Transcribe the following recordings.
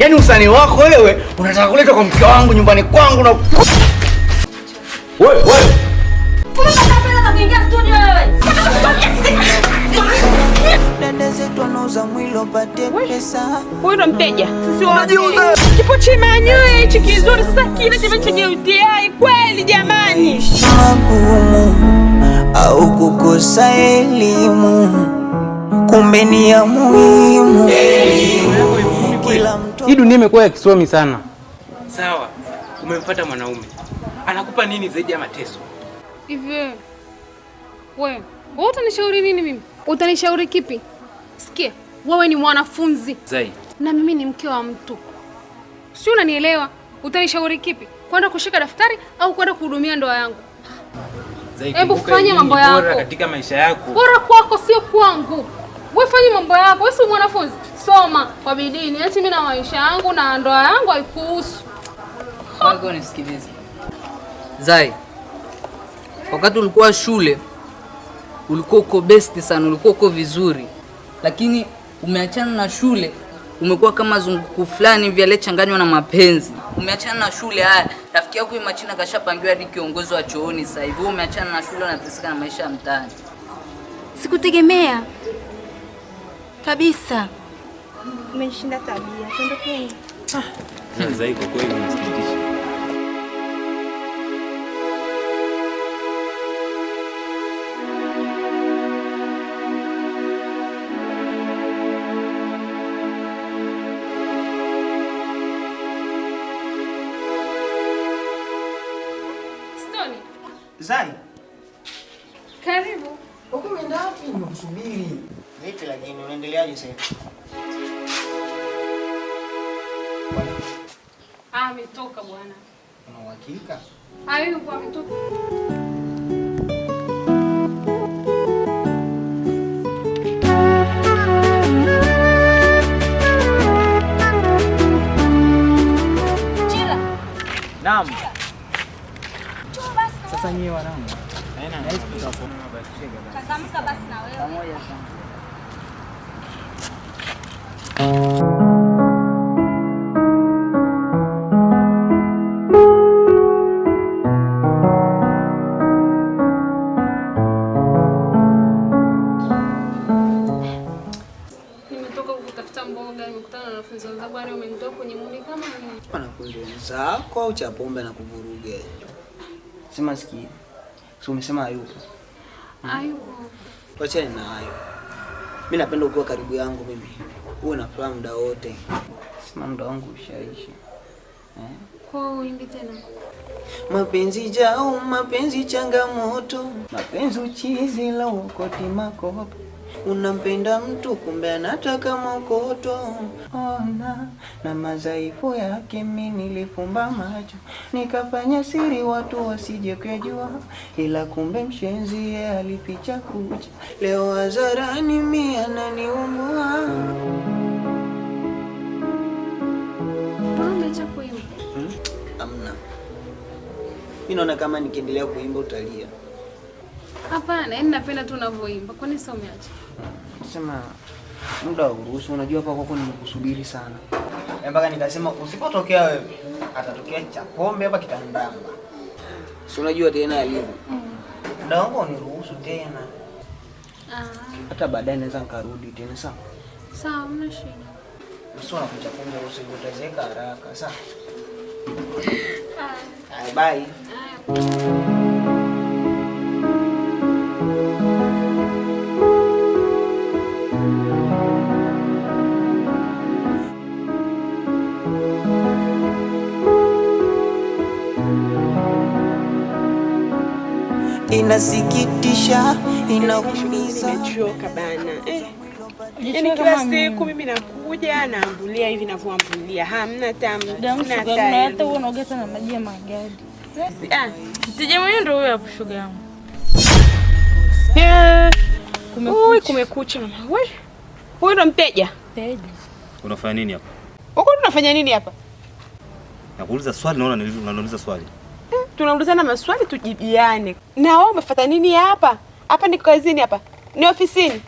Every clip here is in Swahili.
Yaani usanii wako wewe unataka kuleta kwa mke wangu nyumbani kwangu na wewe. Unataka pesa za kuingia studio wewe? Dada zetu wanauza mwili upate pesa. Wewe ndo mteja. Unajiuza. Kipo chimanyoe hichi kizuri sasa kile chenye UTI kweli jamani. Magumu au kukosa elimu. Kumbe ni ya muhimu. Kila mtu. Hii dunia imekuwa ya kisomi sana. Sawa. Umemfuata mwanaume. Anakupa nini zaidi ya mateso? Hivi wewe utanishauri nini mimi? Utanishauri kipi? Sikia, wewe ni mwanafunzi Zai, na mimi ni mke wa mtu. Si unanielewa? Utanishauri kipi? Kwenda kushika daftari au kwenda kuhudumia ndoa yangu? Zai, hebu fanya mambo yako. Bora katika maisha yako. Bora kwako sio kwangu. Wewe fanya mambo yako. Wewe si mwanafunzi. Soma kwa bidii. Niache mimi na maisha yangu na ndoa yangu haikuhusu. Wako nisikilize. Zai, wakati ulikuwa shule ulikuwa uko best sana, ulikuwa uko vizuri, lakini umeachana na shule, umekuwa kama zunguku fulani hivi aliyechanganywa na mapenzi. Umeachana na shule, haya rafiki yako Imachina kashapangiwa hadi kiongozi wa chooni sasa hivi. Umeachana na shule unateseka na maisha ya mtaani. Sikutegemea kabisa. Umenishinda tabia. Twendeni. Zai, kwa kweli unasikitisha. Zai. Karibu. Uko umeenda wapi? Nimekusubiri. Vipi lakini unaendeleaje sasa? Ametoka bwana. Una uhakika? Yupo ametoka. Chila. Naam. Sasa nyewe wanangu. Haina nice tutafanya mabadiliko. Changamka basi na wewe. Pamoja sana. Nimetoka kutafuta mboga, nimekutana na wanafunzi wenzangu, yani umenitoa kwenye mudi kama nini? Bana kweli zako au cha pombe na kuvuruge. Sema sikia. Si umesema hayupo? Hayupo. Tuachane na hayo. Mimi napenda ukiwa karibu yangu mimi. Uwe na furaha muda wote. Sema muda wangu ushaisha. Kwa uimbi tena. Mapenzi jao, mapenzi changamoto. Mapenzi uchizi la ukoti makopo. Unampenda mtu kumbe anataka mokoto. Ona na madhaifu yake mimi nilifumba macho, nikafanya siri watu wasije kujua, ila kumbe mshenzi yeye alificha kucha. Leo hadharani mimi ananiumbua. Umeacha kuimba? Amna. Mimi naona kama nikiendelea kuimba utalia. Hapana, yani napenda tu unavyoimba. Kwani sio umeacha? Sema muda wa uruhusu, unajua hapa kwako nimekusubiri sana. Mpaka nikasema usipotokea wewe atatokea cha pombe hapa kitandamba. Si unajua tena alivyo. Muda wangu uniruhusu tena. Hata baadaye naweza nikarudi tena sawa? Sawa, mna shida. Sio unakuja pombe usipotezeka haraka, sawa? Bye. Inasikitisha, inaumiza. Nimechoka bana. Yaani kila siku mimi nakuja naambulia hivi ninavyoambulia. Hamna tamu. Sina tamu. Hata wewe unaogeta na maji ya magadi. Mteja mwenyewe ndio huyo hapo shoga yangu. Kumekucha mama. Wewe. Huyu ndo mteja. Mteja. Unafanya nini hapa? Uko tunafanya nini hapa? Nakuuliza swali, naona unaniuliza swali. Tunaulizana maswali tujibiane. Na wewe umefuata nini hapa? Hapa ni kazini hapa. Ni ofisini.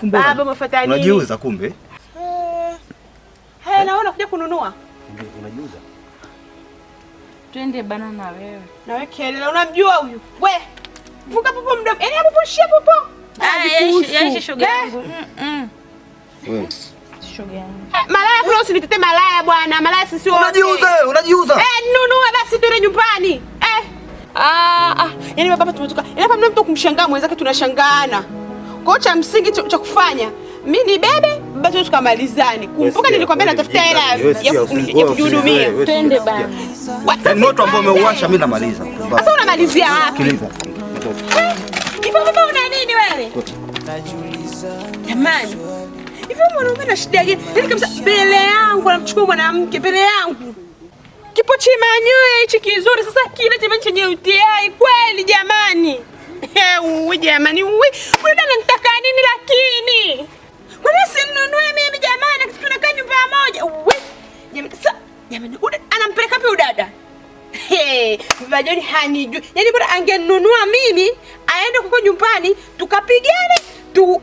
Kumbe baba umefuata nini? Unajiuza kumbe? kuja kununua. Unajiuza? Twende bana na wewe. Na wewe kelele, unamjua huyu? We. Vuka popo mdomo. Yaani hapo pushia popo. Yaishi shoga yangu. Wewe. Shoga yangu. Malaya kule usinitete malaya bwana. Malaya sisi wote. Unajiuza. Nunua basi tuende nyumbani. Yaani baba tumetoka. Yaani hapa mtu kumshangaa mwenzake tunashangaana. Kwa cha msingi cha kufanya, mimi ni bebe, baba tukamalizane. Kumbuka nilikwambia natafuta hela ya kujihudumia. Twende bana. Moto ambao umeuasha mimi namaliza. Sasa unamalizia wapi? Sikiliza. Hivi baba una nini wewe? Jamani. Hivi mwanaume na shida gani? Yaani kabisa mbele yangu anamchukua mwanamke mbele yangu. Kipo chimanyoe hichi kizuri sasa kile jamani chenye UTI kweli jamani. Wewe jamani wewe unataka nini lakini? Kwa nini sinunue mimi jamani tunakaa nyumba moja? Jamani anampeleka wapi udada? Bajoni hanijui. Yaani bora angenunua mimi aende huko nyumbani tukapigane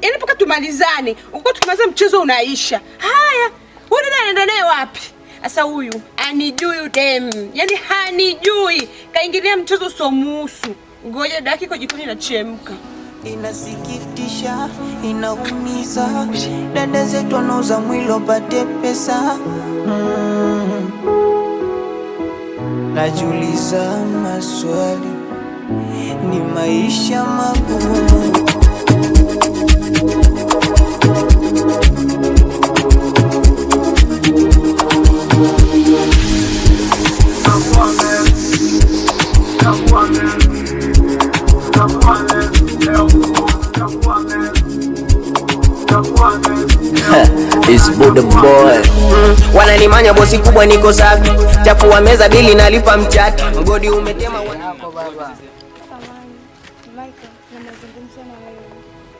yaani mpaka tumalizane. Uko tukimaliza mchezo unaisha. Haya, huyu dada anaenda naye wapi? Sasa huyu anijui dem. Yaani hanijui. Kaingilia mchezo somuhusu. Ngoja dakika jikoni inachemka. Inasikitisha, inaumiza. Dada zetu wanauza mwili wapate pesa. Najiuliza maswali, ni maisha magumu. It's Buddha boy. Wananimanya bosi kubwa niko safi. Chafua meza bili nalipa mchati. Mgodi umetema Hapo baba.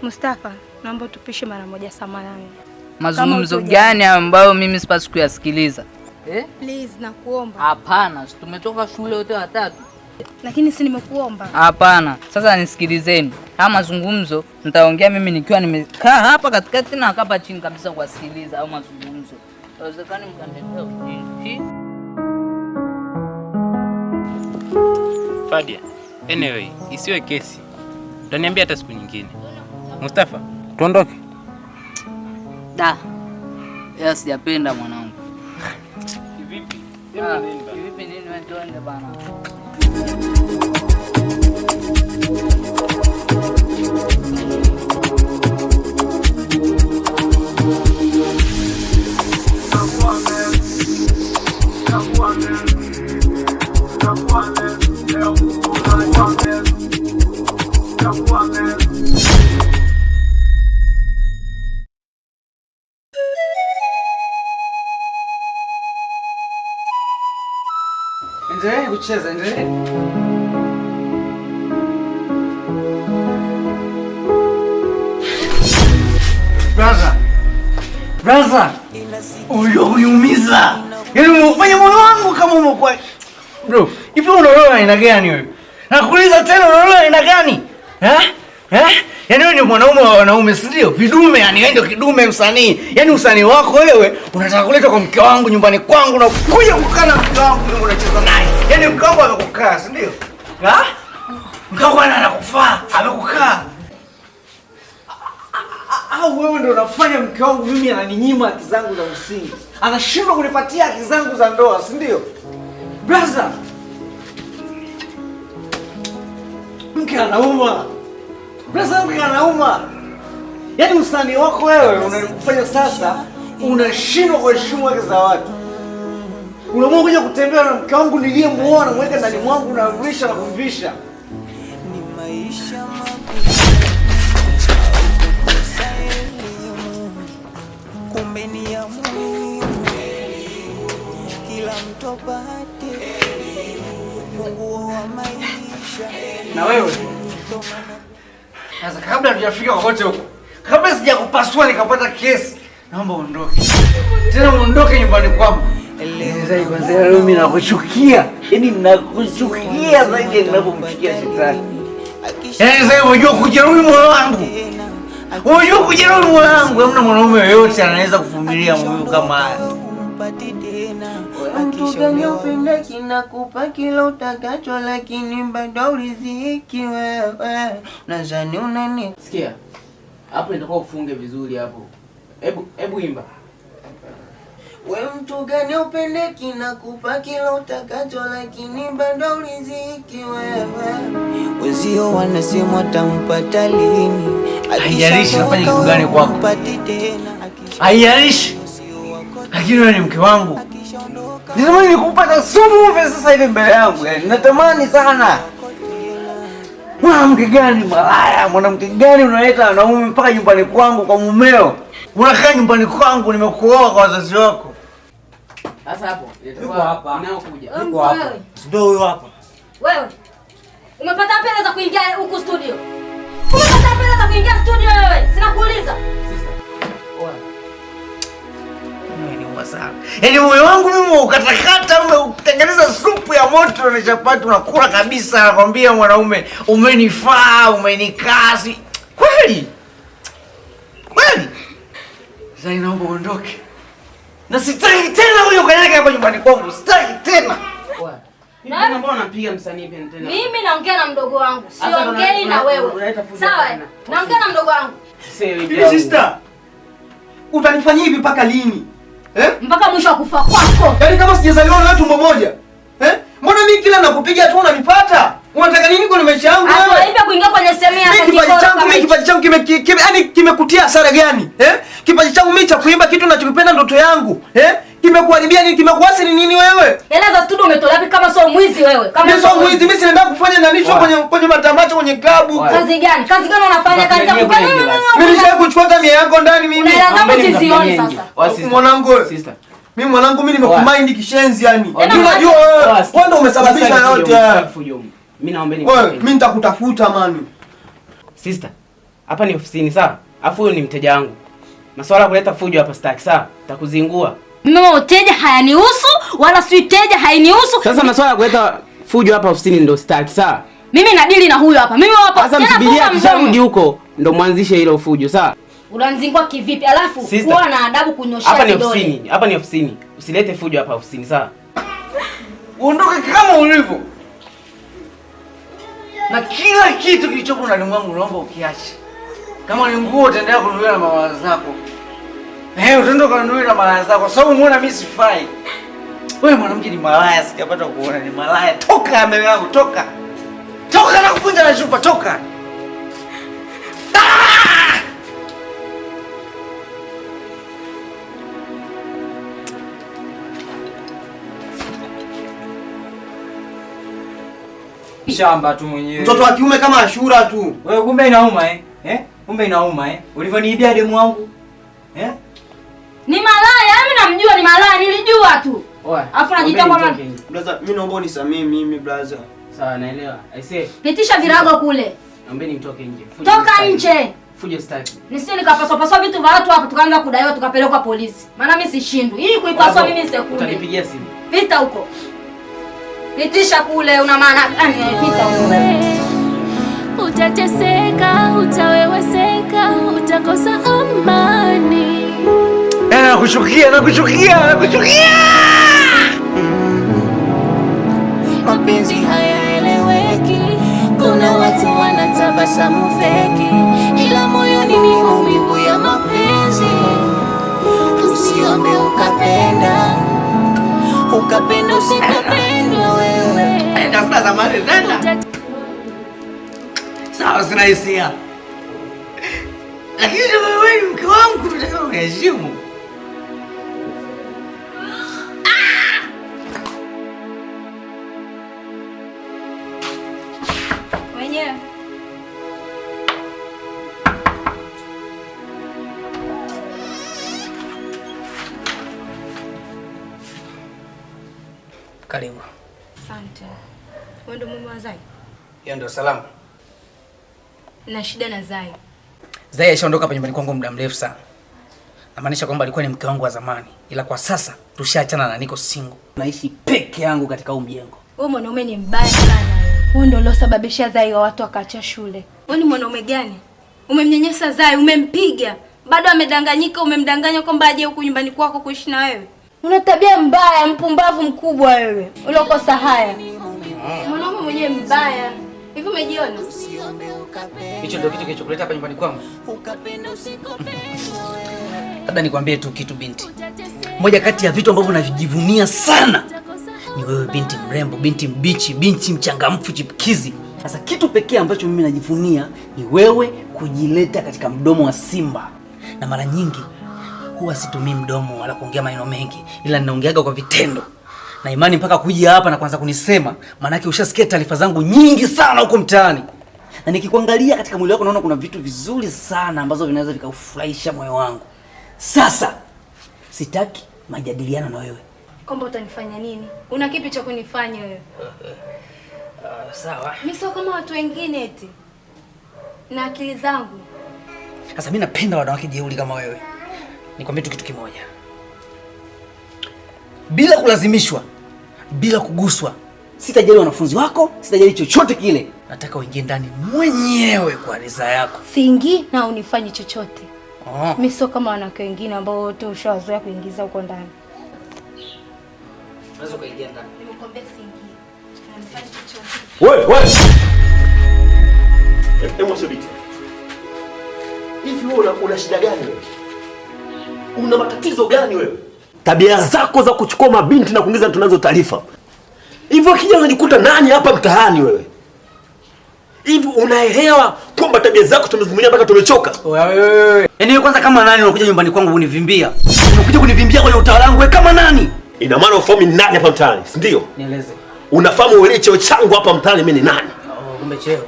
Mustafa, naomba tupishe mara moja samahani. Mazungumzo gani ambayo mimi sipaswi kuyasikiliza? Please nakuomba. Hapana, tumetoka shule wote watatu. Lakini si nimekuomba. Hapana, sasa nisikilizeni. Haya mazungumzo nitaongea mimi nikiwa nimekaa hapa katikati na hapa chini kabisa kuwasikiliza au mazungumzo. Inawezekana mkandetea ujinsi. Fadia, anyway, isiwe kesi. Utaniambia hata siku nyingine. Mustafa, tuondoke. Da. Ya sijapenda mwanangu. Kivipi? Kivipi nini wewe tuende bana? Endelee kucheza, endelee. Brother. Uniumiza. Yaani umefanya moyo wangu kama umekuwa. Bro, hivi unaona aina gani wewe? Nakuuliza tena unaona aina gani? Yaani wewe ni mwanaume wa wanaume, si ndio? Vidume, yani wewe ndio kidume msanii. Yaani usanii wako wewe unataka kuleta kwa mke wangu nyumbani kwangu na kuja kukaa na mke wangu unacheza naye. Yaani mke wangu amekukaa, si ndio? Mke wangu anakufaa, amekukaa. Au wewe ndio unafanya mke wangu mimi ananinyima haki zangu za msingi. Anashindwa kunipatia haki zangu za ndoa, si ndio? Brother. Mke anauma. Brother, mke anauma. Yaani usanii wako wewe unanifanya sasa unashindwa kuheshimu haki za watu. Unaamua kuja kutembea na mke wangu niliyemuoa mweka ndani mwangu na kuvisha na kumvisha. Ni maisha kumbe ni ya muhimu, kila mtu apate funguo wa maisha. Na wewe sasa, kabla hatujafika kokote huko, kabla sijakupasua nikapata kesi, naomba uondoke. Tena uondoke nyumbani kwangu. Sasa kwanza leo mimi nakuchukia. Yaani nakuchukia zaidi ninapomchukia shetani. Yaani sasa unajua kujeruhi moyo wangu. Unajua kujeruhi moyo wangu, hamna mwanaume yoyote anaweza kuvumilia moyo kama haya. umpati tena. Mtu gani upende kinakupa kila utakacho, lakini bado riziki wewe. Nadhani unani. Sikia. Hapo ndio ufunge vizuri hapo. Hebu imba. We mtu gani upende kinakupa kila utakacho, lakini bado riziki wewe. Wenzio wanasema watampata lini. Haijalishi nafanya kitu gani kwako. Haijalishi. Lakini wewe ni mke wangu. Nitamani nikupata sumu sasa hivi mbele yangu. Natamani sana. Mwanamke gani malaya? Mwanamke gani unaleta wanaume mpaka nyumbani kwangu kwa mumeo? Unakaa nyumbani kwangu, nimekuoa kwa wazazi wako. Sasa hapo, niko hapa. Ninaokuja. Niko hapa. Ndio huyo hapa. Wewe. Umepata pesa za kuingia huku studio? Umepata pesa za kuingia studio wewe? Sina kuuliza. Yaani moyo wangu mimi ukatakata, umetengeneza supu ya moto na chapati unakula kabisa, nakwambia mwanaume, umenifaa, umenikasi. Kweli? Kweli? Sasa naomba uondoke. Na sitaki tena huyo kanyage hapa nyumbani kwangu, sitaki tena. Mimi mbona unapiga msanii tena? Mimi naongea na mdogo wangu, siongei na wewe. Sawa? Naongea na mdogo wangu. Sister. Utanifanyia hivi mpaka lini? Mpaka mwisho wa kufa kwako. Yaani kama sijazaliwa na wewe tumbo moja. Mbona mimi kila nakupiga tu unanipata? Unataka nini kwa maisha yangu wewe? Hata kuingia kwenye semia hapa kipaji changu yaani kimekutia hasara gani? Kipaji changu mimi cha kuimba kitu ninachokipenda ndoto yangu. Kimekuharibia nini? Kimekuasiri nini wewe? Hela za studio umetolea wapi kama sio mwizi wewe? Kama sio mwizi mimi sinaenda kufanya nani show kwenye matamasha kwenye klabu. Kazi gani? Kazi gani unafanya kazi za kufanya? Mimi nisha kuchukua hata mia yako ndani mimi. Lazima usizione sasa. Mwanangu. Sister. Mimi mwanangu mimi nimekumind kishenzi yani. Unajua wewe ndio umesababisha yote haya. Mimi naombeni. Wewe mimi nitakutafuta mani. Sister. Hapa ni ofisini sawa? Afu huyo ni mteja wangu. Masuala ya kuleta fujo hapa sitaki sawa? Nitakuzingua. Mimi mteja hayanihusu wala si mteja hainihusu. Sasa masuala ya kuleta fujo hapa ofisini ndio sitaki sawa? Mimi nadili na huyo hapa. Mimi hapa. Sasa msubiria akisharudi huko ndio mwanzishe hilo fujo sawa? Unanizingua kivipi? Alafu kuwa na adabu kunyoshia kidole. Hapa ni ofisini. Usilete fujo hapa ofisini sawa? Uondoke kama ulivyo. Na kila kitu kilichopo ndani mwangu naomba ukiache. Kama ni nguo utaendelea kununua na mama zako. Utaenda kununua na mama zako. Sababu umeona mimi sifai. Wewe mwanamke ni malaya, sijapata kuona ni malaya. Toka mbele yangu, toka. Toka na kupunja na chupa, toka. Shamba tu mwenyewe. Mtoto wa kiume kama Ashura tu. Wewe kumbe inauma Kumbe inauma Ulivyoniibia demu wangu. Ni malaya, mimi namjua ni malaya, nilijua tu. Alafu najiita kwamba brother, mimi naomba unisamee mimi brother. Sawa, naelewa. I say. Pitisha virago kule. Naombeni mtoke nje. Toka nje. Fujo staki. Nisije nikapaswa vitu vya watu hapa tukaanza kudaiwa tukapelekwa polisi. Maana mimi sishindwi. Hii kuipaswa mimi sekunde. Utanipigia simu. Pita huko. Pitisha kule, una maana gani? Pita huko. Utateseka, utaweweseka, utakosa amani. Nakuchukia. Mapenzi hayaeleweki. Kuna watu wanatabasamu feki, ila moyoni ni maumivu ya mapenzi. Usiombe ukapenda usikapendwa wewe. Nenda zamani nenda. Sawa, sina hisia. Lakini wewe ni mke wangu, tunataka uniheshimu. Wenyewe. Karibu. Asante. Wewe ndio mume wa Zai? Hiyo ndio salamu. Na shida na Zai. Zai alishaondoka hapa nyumbani kwangu muda mrefu sana. Namaanisha kwamba alikuwa ni mke wangu wa zamani, ila kwa sasa tushaachana na niko single. Naishi peke yangu katika huu mjengo. Wewe mwanaume ni mbaya sana wewe. Wewe ndio uliosababisha Zai wa watu akaacha shule. Wewe ni mwanaume gani? Umemnyanyasa Zai, umempiga. Bado amedanganyika, umemdanganya kwamba aje huku nyumbani kwako kuishi na wewe. Una tabia mbaya, mpumbavu mkubwa wewe. Uliokosa haya. Mwanaume mwenyewe mbaya. Hivi umejiona? Hicho ndio kitu kilichokuleta hapa nyumbani kwangu. Labda nikwambie tu kitu binti. Moja kati ya vitu ambavyo navijivunia sana ni wewe, binti mrembo, binti mbichi, binti mchangamfu, chipkizi. Sasa kitu pekee ambacho mimi najivunia ni wewe kujileta katika mdomo wa simba. Na mara nyingi huwa situmii mdomo wala kuongea maneno mengi, ila ninaongeaga kwa vitendo. Na imani mpaka kuja hapa na kuanza kunisema, maana yake ushasikia taarifa zangu nyingi sana huko mtaani. Na nikikuangalia katika mwili wako naona kuna vitu vizuri sana ambazo vinaweza vikaufurahisha moyo wangu. Sasa sitaki majadiliano na wewe. Kwamba utanifanya nini? Una kipi cha kunifanya wewe? Sawa. Mimi sio kama watu wengine eti. Na akili zangu. Sasa mimi napenda wanawake jeuri kama wewe. Nikwambie tu kitu kimoja. Bila kulazimishwa, bila kuguswa, sitajali wanafunzi wako, sitajali chochote kile. Nataka uingie ndani mwenyewe kwa ridhaa yako. Siingii na unifanye chochote. Mimi sio kama wanawake wengine ambao wote ushawazoea kuingiza huko ndani. Unaweza kuingia ndani. Nimekuambia siingii. Na unifanye chochote. Wewe. Hebu subiri. Hivi wewe una shida gani wewe? Una matatizo gani wewe? Tabia zako za kuchukua mabinti na kuingiza tunazo taarifa. Hivyo kijana unajikuta nani hapa mtaani wewe? Hivi unaelewa kwamba tabia zako tumezivumilia mpaka tumechoka? Wewe. Yaani wewe kwanza kama nani unakuja nyumbani kwangu univimbia? Unakuja kunivimbia kwenye utawala wangu wewe kama nani? Ina maana ufahamu ni nani hapa mtaani, si ndio? Nieleze. Unafahamu wewe cheo changu hapa mtaani mimi ni nani? Kumbe cheo.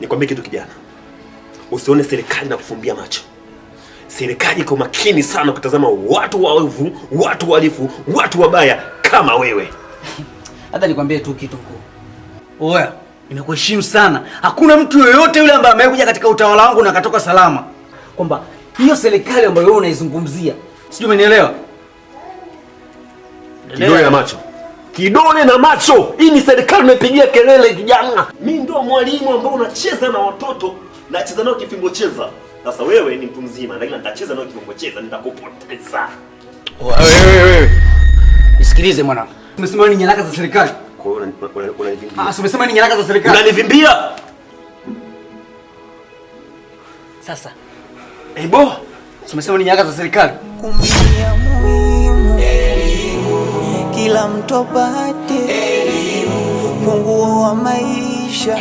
Nikwambie kitu kijana. Usione serikali na kufumbia macho. Serikali iko makini sana kutazama watu waovu, watu walifu, watu wabaya kama wewe. Hata nikwambie tu kitu mkuu. Oya, nimekuheshimu sana. Hakuna mtu yoyote yule ambaye amekuja katika utawala wangu na akatoka salama. Kwamba hiyo serikali ambayo wewe unaizungumzia, sijui umenielewa? Kidole na macho. Kidole na macho. Hii ni serikali unapigia kelele kijana. Mimi ndio mwalimu ambao unacheza na watoto, nacheza nao kifimbo cheza. Sasa wewe ni mtu mzima, lakini nitacheza nao kifimbo cheza, nitakupoteza. Wewe. Nisikilize mwanangu. Umesema ni nyaraka za serikali. Kwa hiyo unanivimbia. Umesema ni nyaraka za serikali. Unanivimbia? Sasa. Bo. Umesema ni nyaraka za serikali. Kumbukia muhimu elimu, kila mtu apate elimu, funguo wa maisha.